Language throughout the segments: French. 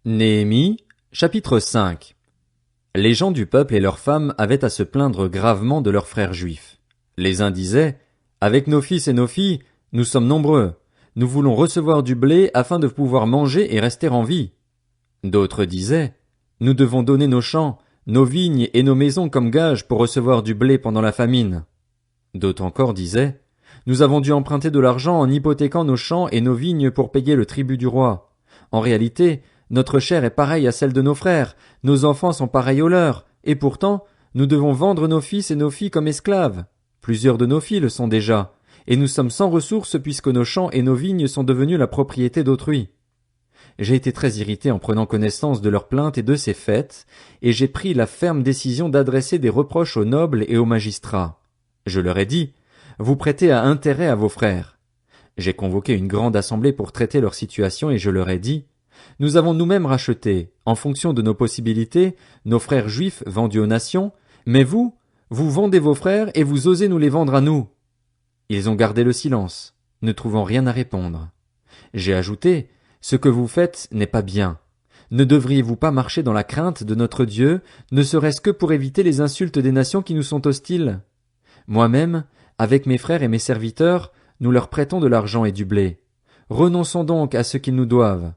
Néhémie, chapitre 5. Les gens du peuple et leurs femmes avaient à se plaindre gravement de leurs frères juifs. Les uns disaient, avec nos fils et nos filles, nous sommes nombreux. Nous voulons recevoir du blé afin de pouvoir manger et rester en vie. D'autres disaient, nous devons donner nos champs, nos vignes et nos maisons comme gage pour recevoir du blé pendant la famine. D'autres encore disaient, nous avons dû emprunter de l'argent en hypothéquant nos champs et nos vignes pour payer le tribut du roi. En réalité, notre chair est pareille à celle de nos frères, nos enfants sont pareils aux leurs, et pourtant, nous devons vendre nos fils et nos filles comme esclaves. Plusieurs de nos filles le sont déjà, et nous sommes sans ressources puisque nos champs et nos vignes sont devenus la propriété d'autrui. J'ai été très irrité en prenant connaissance de leurs plaintes et de ces fêtes, et j'ai pris la ferme décision d'adresser des reproches aux nobles et aux magistrats. Je leur ai dit, vous prêtez à intérêt à vos frères. J'ai convoqué une grande assemblée pour traiter leur situation et je leur ai dit, nous avons nous-mêmes racheté, en fonction de nos possibilités, nos frères juifs vendus aux nations, mais vous vendez vos frères et vous osez nous les vendre à nous. Ils ont gardé le silence, ne trouvant rien à répondre. J'ai ajouté, ce que vous faites n'est pas bien. Ne devriez-vous pas marcher dans la crainte de notre Dieu, ne serait-ce que pour éviter les insultes des nations qui nous sont hostiles? Moi-même, avec mes frères et mes serviteurs, nous leur prêtons de l'argent et du blé. Renonçons donc à ce qu'ils nous doivent.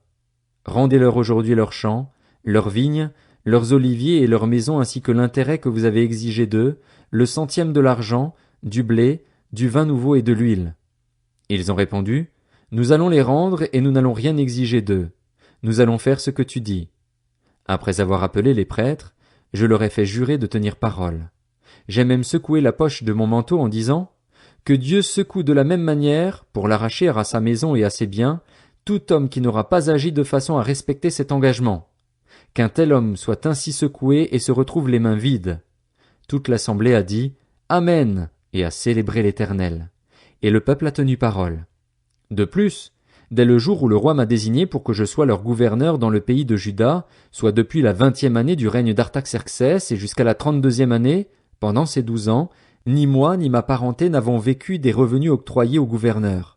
Rendez-leur aujourd'hui leurs champs, leurs vignes, leurs oliviers et leurs maisons ainsi que l'intérêt que vous avez exigé d'eux, le centième de l'argent, du blé, du vin nouveau et de l'huile. Ils ont répondu, nous allons les rendre et nous n'allons rien exiger d'eux. Nous allons faire ce que tu dis. Après avoir appelé les prêtres, je leur ai fait jurer de tenir parole. J'ai même secoué la poche de mon manteau en disant, que Dieu secoue de la même manière, pour l'arracher à sa maison et à ses biens, tout homme qui n'aura pas agi de façon à respecter cet engagement. Qu'un tel homme soit ainsi secoué et se retrouve les mains vides. Toute l'assemblée a dit Amen et a célébré l'Éternel. Et le peuple a tenu parole. De plus, dès le jour où le roi m'a désigné pour que je sois leur gouverneur dans le pays de Juda, soit depuis la 20e année du règne d'Artaxerxès et jusqu'à la 32e année, pendant ces 12 ans, ni moi ni ma parenté n'avons vécu des revenus octroyés au gouverneur.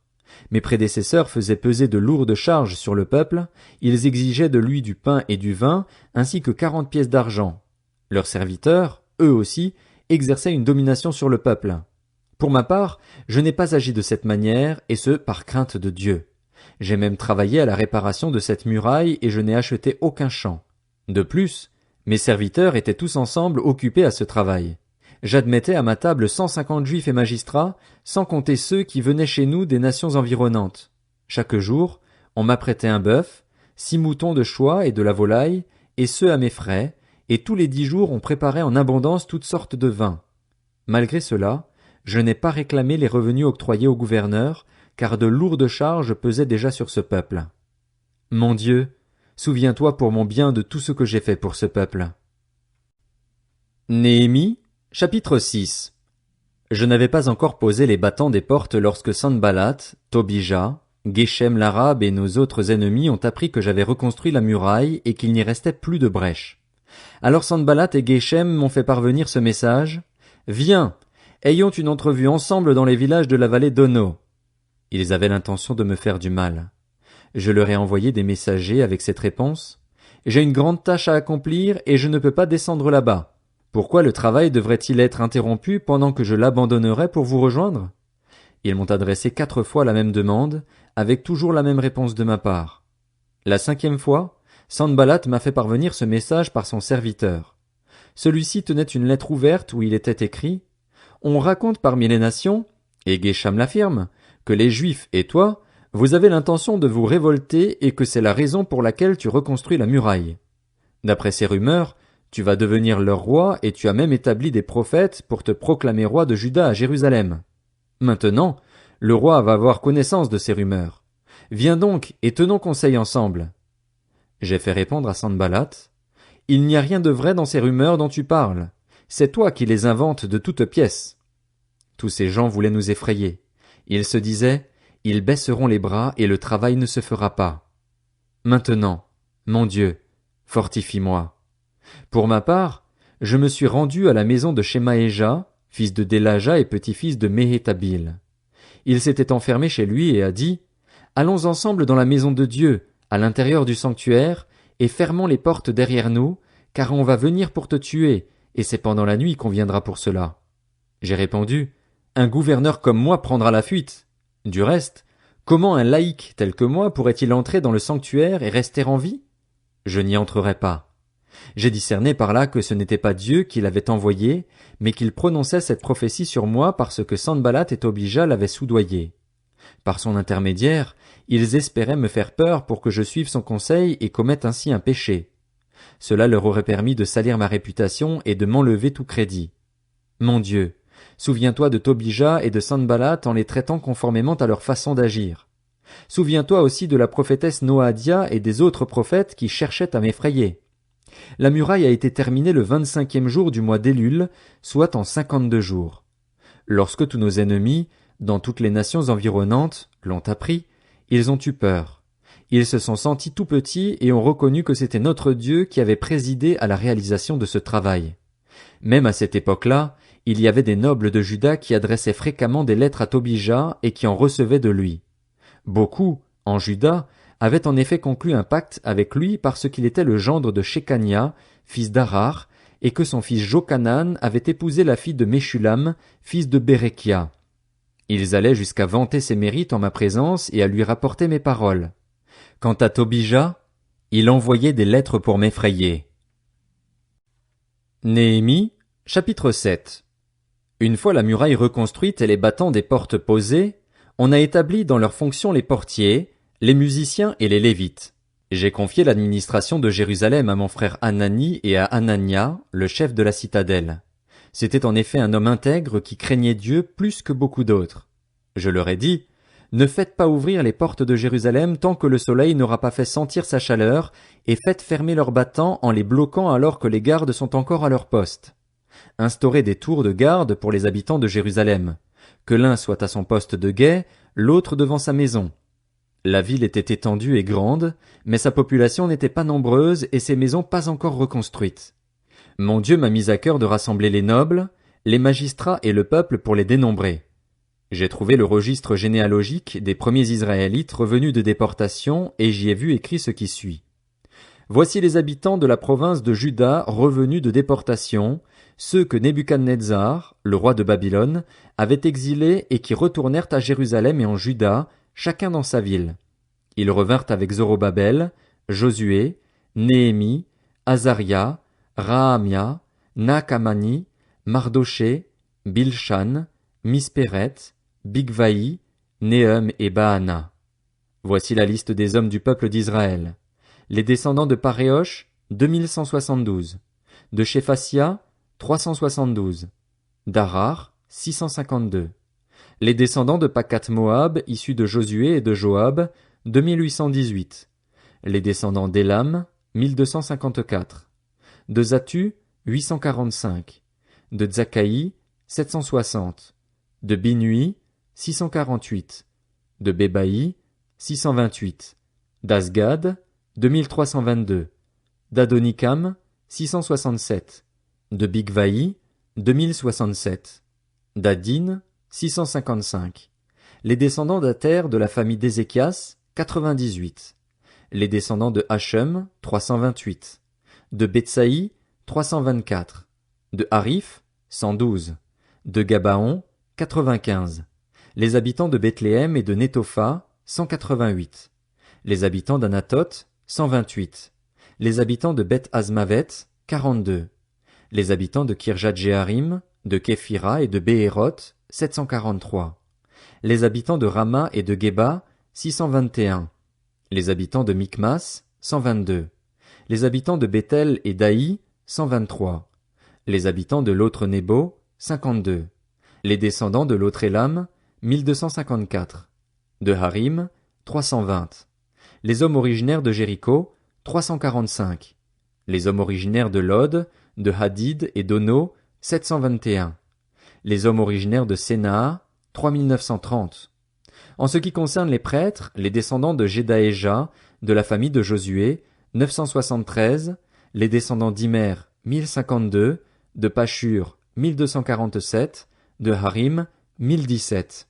Mes prédécesseurs faisaient peser de lourdes charges sur le peuple, ils exigeaient de lui du pain et du vin, ainsi que 40 pièces d'argent. Leurs serviteurs, eux aussi, exerçaient une domination sur le peuple. Pour ma part, je n'ai pas agi de cette manière, et ce, par crainte de Dieu. J'ai même travaillé à la réparation de cette muraille et je n'ai acheté aucun champ. De plus, mes serviteurs étaient tous ensemble occupés à ce travail. J'admettais à ma table 150 juifs et magistrats, sans compter ceux qui venaient chez nous des nations environnantes. Chaque jour, on m'apprêtait un bœuf, 6 moutons de choix et de la volaille, et ceux à mes frais, et tous les 10 jours on préparait en abondance toutes sortes de vins. Malgré cela, je n'ai pas réclamé les revenus octroyés au gouverneur, car de lourdes charges pesaient déjà sur ce peuple. Mon Dieu, souviens-toi pour mon bien de tout ce que j'ai fait pour ce peuple. Néhémie, chapitre 6. Je n'avais pas encore posé les battants des portes lorsque Sanballat, Tobija, Geshem l'Arabe et nos autres ennemis ont appris que j'avais reconstruit la muraille et qu'il n'y restait plus de brèche. Alors Sanballat et Geshem m'ont fait parvenir ce message. Viens, ayons une entrevue ensemble dans les villages de la vallée d'Ono. Ils avaient l'intention de me faire du mal. Je leur ai envoyé des messagers avec cette réponse. J'ai une grande tâche à accomplir et je ne peux pas descendre là-bas. Pourquoi le travail devrait-il être interrompu pendant que je l'abandonnerais pour vous rejoindre? Ils m'ont adressé 4 fois la même demande, avec toujours la même réponse de ma part. La 5e fois, Sanballat m'a fait parvenir ce message par son serviteur. Celui-ci tenait une lettre ouverte où il était écrit « On raconte parmi les nations, et Geshem l'affirme, que les Juifs et toi, vous avez l'intention de vous révolter et que c'est la raison pour laquelle tu reconstruis la muraille. D'après ces rumeurs, tu vas devenir leur roi et tu as même établi des prophètes pour te proclamer roi de Juda à Jérusalem. Maintenant, le roi va avoir connaissance de ces rumeurs. Viens donc et tenons conseil ensemble. » J'ai fait répondre à Sanballat. Il n'y a rien de vrai dans ces rumeurs dont tu parles. C'est toi qui les inventes de toutes pièces. Tous ces gens voulaient nous effrayer. Ils se disaient, ils baisseront les bras et le travail ne se fera pas. Maintenant, mon Dieu, fortifie-moi. Pour ma part, je me suis rendu à la maison de Shemaéja, fils de Délaja et petit-fils de Méhétabil. Il s'était enfermé chez lui et a dit, allons ensemble dans la maison de Dieu, à l'intérieur du sanctuaire, et fermons les portes derrière nous, car on va venir pour te tuer, et c'est pendant la nuit qu'on viendra pour cela. J'ai répondu, un gouverneur comme moi prendra la fuite. Du reste, comment un laïc tel que moi pourrait-il entrer dans le sanctuaire et rester en vie? Je n'y entrerai pas. J'ai discerné par là que ce n'était pas Dieu qui l'avait envoyé, mais qu'il prononçait cette prophétie sur moi parce que Sanballat et Tobija l'avaient soudoyé. Par son intermédiaire, ils espéraient me faire peur pour que je suive son conseil et commette ainsi un péché. Cela leur aurait permis de salir ma réputation et de m'enlever tout crédit. Mon Dieu, souviens-toi de Tobija et de Sanballat en les traitant conformément à leur façon d'agir. Souviens-toi aussi de la prophétesse Noadia et des autres prophètes qui cherchaient à m'effrayer. La muraille a été terminée le 25e jour du mois d'Élul, soit en 52 jours. Lorsque tous nos ennemis, dans toutes les nations environnantes, l'ont appris, ils ont eu peur. Ils se sont sentis tout petits et ont reconnu que c'était notre Dieu qui avait présidé à la réalisation de ce travail. Même à cette époque-là, il y avait des nobles de Juda qui adressaient fréquemment des lettres à Tobija et qui en recevaient de lui. Beaucoup, en Juda, avaient en effet conclu un pacte avec lui parce qu'il était le gendre de Shekania, fils d'Arar, et que son fils Jochanan avait épousé la fille de Meshulam, fils de Bérekia. Ils allaient jusqu'à vanter ses mérites en ma présence et à lui rapporter mes paroles. Quant à Tobija, il envoyait des lettres pour m'effrayer. Néhémie, chapitre 7. Une fois la muraille reconstruite et les battants des portes posés, on a établi dans leurs fonctions les portiers, les musiciens et les Lévites. J'ai confié l'administration de Jérusalem à mon frère Hanani et à Hanania, le chef de la citadelle. C'était en effet un homme intègre qui craignait Dieu plus que beaucoup d'autres. Je leur ai dit, ne faites pas ouvrir les portes de Jérusalem tant que le soleil n'aura pas fait sentir sa chaleur, et faites fermer leurs battants en les bloquant alors que les gardes sont encore à leur poste. Instaurez des tours de garde pour les habitants de Jérusalem. Que l'un soit à son poste de guet, l'autre devant sa maison. La ville était étendue et grande, mais sa population n'était pas nombreuse et ses maisons pas encore reconstruites. Mon Dieu m'a mis à cœur de rassembler les nobles, les magistrats et le peuple pour les dénombrer. J'ai trouvé le registre généalogique des premiers Israélites revenus de déportation et j'y ai vu écrit ce qui suit. Voici les habitants de la province de Juda revenus de déportation, ceux que Nebuchadnezzar, le roi de Babylone, avait exilés et qui retournèrent à Jérusalem et en Juda, chacun dans sa ville. Ils revinrent avec Zorobabel, Josué, Néhémie, Azaria, Rahamia, Nakamani, Mardoché, Bilshan, Mispéret, Bigvaï, Néhum et Baana. Voici la liste des hommes du peuple d'Israël. Les descendants de Paréosh, 2172. De Shéphasia, 372. D'Arar, 652. Les descendants de Pakat-Moab, issus de Josué et de Joab, 2818. Les descendants d'Élam, 1254. De Zatu, 845. De Tzakaï, 760. De Binui, 648. De Bébaï, 628. d'Asgad, 2322. d'Adonikam, 667. De Bigvaï, 2067. d'Adin, 655. Les descendants d'Ater de la famille d'Ézéchias, 98. Les descendants de Hachem, 328. De Betsaï, 324. De Harif, 112. De Gabaon, 95. Les habitants de Bethléem et de Netopha, 188. Les habitants d'Anatoth, 128. Les habitants de Beth Azmavet, 42. Les habitants de Kirjat-Jéarim, de Képhira et de Béhéroth, 743. Les habitants de Rama et de Geba, 621. Les habitants de Mikmas, 122. Les habitants de Bethel et d'Aï, 123. Les habitants de l'autre Nebo, 52. Les descendants de l'autre Élam, 1254. De Harim, 320. Les hommes originaires de Jéricho, 345. Les hommes originaires de Lod, de Hadid et d'Ono, 721. Les hommes originaires de Sénaa, 3930. En ce qui concerne les prêtres, les descendants de Jedaéja, de la famille de Josué, 973, les descendants d'Imer, 1052, de Pashur, 1247, de Harim, 1017.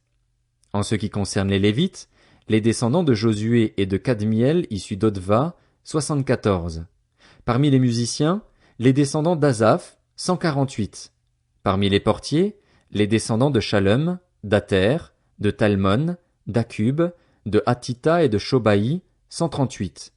En ce qui concerne les Lévites, les descendants de Josué et de Kadmiel issus d'Odva, 74. Parmi les musiciens, les descendants d'Asaph, 148. Parmi les portiers, les descendants de Shallum, d'Ater, de Talmon, d'Akub, de Hatita et de Shobaï, 138.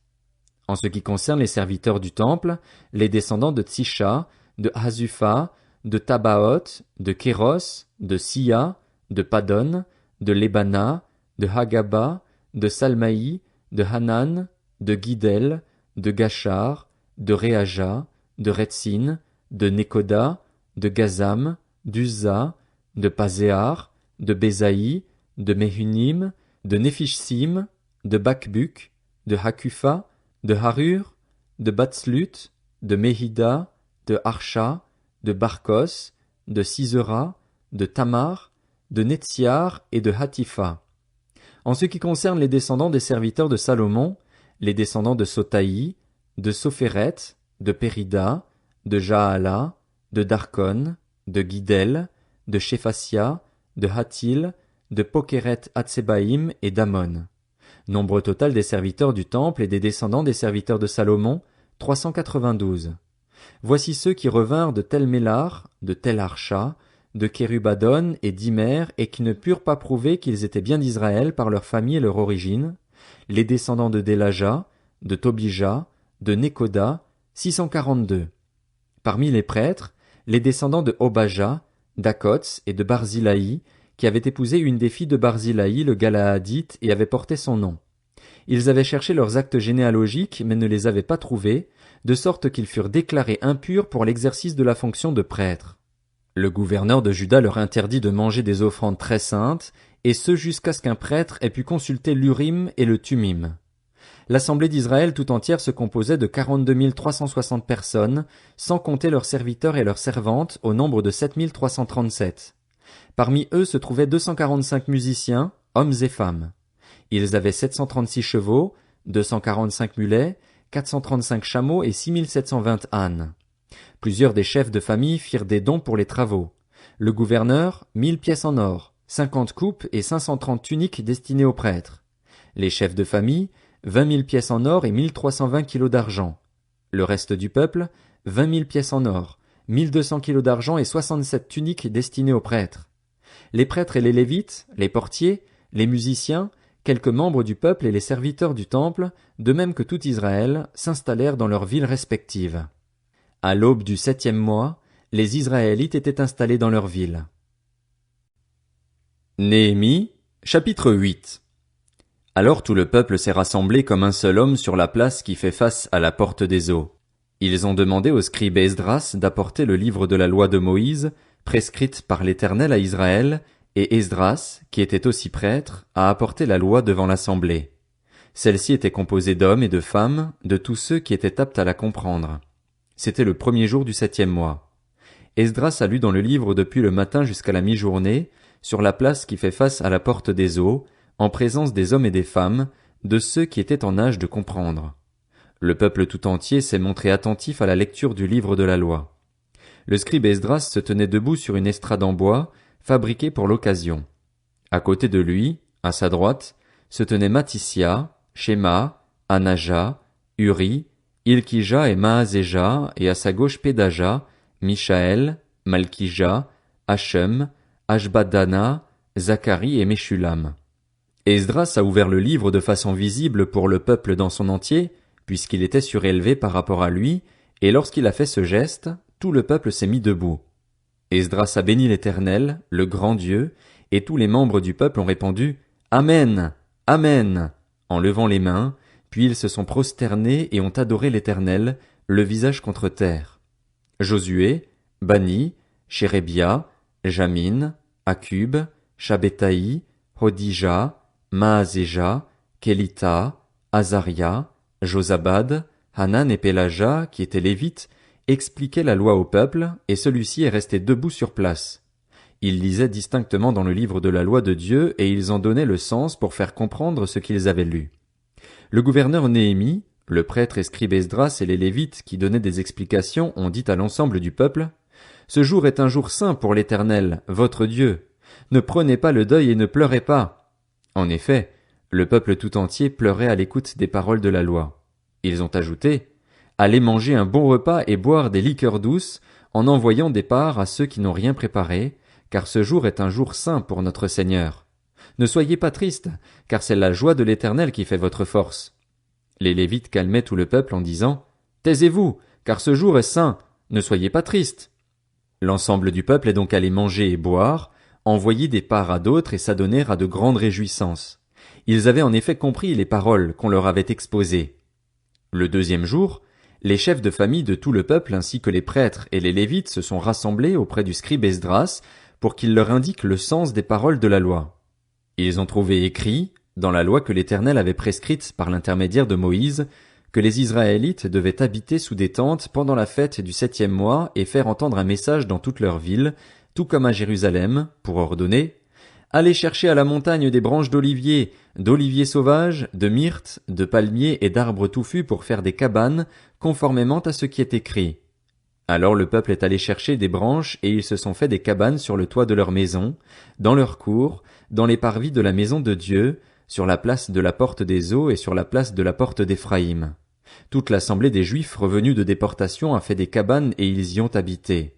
En ce qui concerne les serviteurs du temple, les descendants de Tsisha, de Hasupha, de Tabaoth, de Kéros, de Sia, de Padon, de Lebana, de Hagaba, de Salmaï, de Hanan, de Guidel, de Gachar, de Réaja, de Retsin, de Nekoda, de Gazam, d'Uzza, de Pazéar, de Bézaï, de Mehunim, de Nephishsim, de Bakbuk, de Hakufa, de Harur, de Batslut, de Mehida, de Harsha, de Barkos, de Sisera, de Tamar, de Netziar et de Hatifa. En ce qui concerne les descendants des serviteurs de Salomon, les descendants de Sotaï, de Sophéret, de Périda, de Jaala, de Darkon, de Guidel, de Shephasia, de Hatil, de Pokeret Hatsebaïm et d'Amon. Nombre total des serviteurs du temple et des descendants des serviteurs de Salomon, 392. Voici ceux qui revinrent de Tel Mélar, de Tel Harsha, de Kérubadon et d'Imer et qui ne purent pas prouver qu'ils étaient bien d'Israël par leur famille et leur origine, les descendants de Délaja, de Tobija, de Nekoda, 642. Parmi les prêtres, les descendants de Obaja, d'Akots et de Barzilaï, qui avaient épousé une des filles de Barzilaï le Galaadite et avaient porté son nom. Ils avaient cherché leurs actes généalogiques mais ne les avaient pas trouvés, de sorte qu'ils furent déclarés impurs pour l'exercice de la fonction de prêtre. Le gouverneur de Juda leur interdit de manger des offrandes très saintes, et ce jusqu'à ce qu'un prêtre ait pu consulter l'Urim et le Tumim. L'assemblée d'Israël tout entière se composait de 42 360 personnes, sans compter leurs serviteurs et leurs servantes, au nombre de 7 337. Parmi eux se trouvaient 245 musiciens, hommes et femmes. Ils avaient 736 chevaux, 245 mulets, 435 chameaux et 6720 ânes. Plusieurs des chefs de famille firent des dons pour les travaux. Le gouverneur, 1000 pièces en or, 50 coupes et 530 tuniques destinées aux prêtres. Les chefs de famille, 20 000 pièces en or et 1320 kilos d'argent. Le reste du peuple, 20 000 pièces en or, 1200 kilos d'argent et 67 tuniques destinées aux prêtres. Les prêtres et les lévites, les portiers, les musiciens, quelques membres du peuple et les serviteurs du temple, de même que tout Israël, s'installèrent dans leurs villes respectives. À l'aube du 7e mois, les Israélites étaient installés dans leurs villes. Néhémie, chapitre 8. Alors tout le peuple s'est rassemblé comme un seul homme sur la place qui fait face à la porte des eaux. Ils ont demandé au scribe Esdras d'apporter le livre de la loi de Moïse, prescrite par l'Éternel à Israël, et Esdras, qui était aussi prêtre, a apporté la loi devant l'assemblée. Celle-ci était composée d'hommes et de femmes, de tous ceux qui étaient aptes à la comprendre. C'était le 1er jour du 7e mois. Esdras a lu dans le livre depuis le matin jusqu'à la mi-journée, sur la place qui fait face à la porte des eaux, en présence des hommes et des femmes, de ceux qui étaient en âge de comprendre. Le peuple tout entier s'est montré attentif à la lecture du livre de la loi. Le scribe Esdras se tenait debout sur une estrade en bois, fabriquée pour l'occasion. À côté de lui, à sa droite, se tenaient Matissia, Shema, Anaja, Uri, Ilkija et Maazéja, et à sa gauche Pédaja, Mishaël, Malkija, Hachem, Ashbadana, Zacharie et Meshulam. Esdras a ouvert le livre de façon visible pour le peuple dans son entier, puisqu'il était surélevé par rapport à lui, et lorsqu'il a fait ce geste, tout le peuple s'est mis debout. Esdras a béni l'Éternel, le grand Dieu, et tous les membres du peuple ont répondu « Amen, Amen » en levant les mains, puis ils se sont prosternés et ont adoré l'Éternel, le visage contre terre. Josué, Bani, Shérébia, Jamin, Akub, Shabbétaï, Hodija, Maazéja, Kelita, Azaria, Josabad, Hanan et Pélaja, qui étaient lévites, expliquaient la loi au peuple, et celui-ci est resté debout sur place. Ils lisaient distinctement dans le livre de la loi de Dieu, et ils en donnaient le sens pour faire comprendre ce qu'ils avaient lu. Le gouverneur Néhémie, le prêtre et scribe Esdras et les lévites qui donnaient des explications ont dit à l'ensemble du peuple « Ce jour est un jour saint pour l'Éternel, votre Dieu. Ne prenez pas le deuil et ne pleurez pas. » En effet, le peuple tout entier pleurait à l'écoute des paroles de la loi. Ils ont ajouté: Allez manger un bon repas et boire des liqueurs douces, en envoyant des parts à ceux qui n'ont rien préparé, car ce jour est un jour saint pour notre Seigneur. Ne soyez pas tristes, car c'est la joie de l'Éternel qui fait votre force. Les Lévites calmaient tout le peuple en disant: Taisez-vous, car ce jour est saint, ne soyez pas tristes. L'ensemble du peuple est donc allé manger et boire, envoyer des parts à d'autres et s'adonner à de grandes réjouissances. Ils avaient en effet compris les paroles qu'on leur avait exposées. Le deuxième jour, les chefs de famille de tout le peuple ainsi que les prêtres et les Lévites se sont rassemblés auprès du scribe Esdras pour qu'il leur indique le sens des paroles de la loi. Ils ont trouvé écrit, dans la loi que l'Éternel avait prescrite par l'intermédiaire de Moïse, que les Israélites devaient habiter sous des tentes pendant la fête du 7e mois et faire entendre un message dans toute leur ville, tout comme à Jérusalem, pour ordonner: Allez chercher à la montagne des branches d'oliviers sauvages, de myrtes, de palmiers et d'arbres touffus pour faire des cabanes, conformément à ce qui est écrit. Alors le peuple est allé chercher des branches et ils se sont fait des cabanes sur le toit de leur maison, dans leur cour, dans les parvis de la maison de Dieu, sur la place de la porte des eaux et sur la place de la porte d'Éphraïm. Toute l'assemblée des Juifs revenus de déportation a fait des cabanes et ils y ont habité.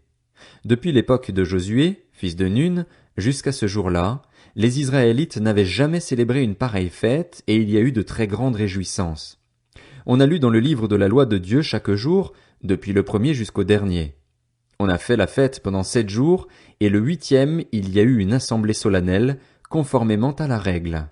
Depuis l'époque de Josué, fils de Nun, jusqu'à ce jour-là, les Israélites n'avaient jamais célébré une pareille fête et il y a eu de très grandes réjouissances. On a lu dans le livre de la loi de Dieu chaque jour, depuis le premier jusqu'au dernier. On a fait la fête pendant 7 jours, et le 8e, il y a eu une assemblée solennelle, conformément à la règle.